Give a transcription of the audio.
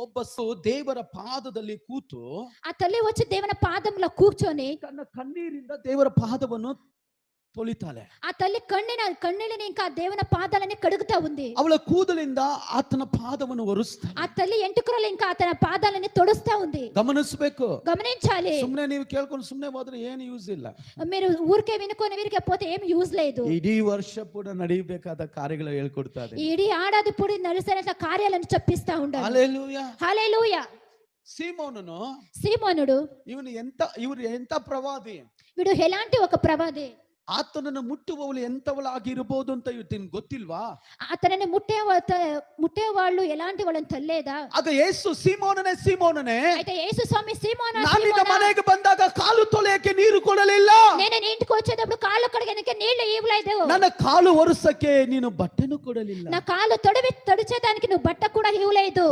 ಒಬ್ಬ ದೇವರ ಪಾದದಲ್ಲಿ ಕೂತು ఆ తల్లి వచ్చి దేవుని పాదంలో కూర్చొని ತನ್ನ ಕಣ್ಣೀರಿಂದ ದೇವರ ಪಾದವನ್ನು ತೊಳಿತಾಳೆ. ఆ తల్లి కన్నీళ్ళని ఇంకా దేవుని పాదాలని కడుగుతా ఉంది. ಅವಳ ಕೂದಲಿಂದ ಆತನ ಪಾದವನ್ನು ಒರೆಸ್ತಾಳೆ. ఆ తల్లి ఎంటుకలు ఇంకా ಆತನ ಪಾದಾలని ತೊಡಸ್ತಾ ఉంది. ಗಮನಿಸಬೇಕು, గమనించాలి. ಸುಮ್ಮನೆ ನೀವು ಕೇಳ್ಕೊಂಡು ಸುಮ್ಮನೆ ಹೋದ್ರೆ ಏನು ಯೂಸ್ ಇಲ್ಲ. మీరు ఊరికే వినుకొని వీరికే పోతే ఏం యూజ్ లేదు. ಇಡೀ ವರ್ಷ ಕೂಡ ನಡೆಯಬೇಕಾದ ಕಾರ್ಯಗಳು ಹೇಳ್ಕೊಡ್ತಾರೆ. ఇడీ ఆడాది పొడి నడిసేంత కార్యాలను చెప్పిస్తా ఉండాలి. హల్లెలూయా, హల్లెలూయా. సీమోనుడు ಇವರು ಎಂತ ಪ್ರವಾದಿ, వీడు ఎలాంటి ఒక ప్రవాది. ಆತನನ್ನು ಮುಟ್ಟುವವಳು ಎಂತವಳಾಗಿರಬಹುದು ಅಂತ ಇವತ್ತಿನ ಗೊತ್ತಿಲ್ವಾ? ಆತನನ್ನು ಮುಟ್ಟేవాళ్ళు ఎలాంటి వాళ్ళని తెలియదా? ಆಗ ಯೇಸು ಸೀಮೋನನೇ అయితే యేసు స్వామి సీమోనా, ನಾನು ನಿನ್ನ ಮನೆಗೆ ಬಂದಾಗ ಕಾಲು ತೊಳೆಯಕ್ಕೆ ನೀರು ಕೊಡಲಿಲ್ಲ, నేను నీ ఇంటికి వచ్చేటప్పుడు కాళ్ళు కడగడానికి నీళ్లు ఇవ్వలేదు, ನನ್ನ ಕಾಲು ಒರೆಸಕ್ಕೆ ನೀನು ಬಟ್ಟೆನೂ ಕೊಡಲಿಲ್ಲ. నా కాళ్ళు తడిచేదానికి నువ్వు బట్ట కూడా ఇవ్వలేదు.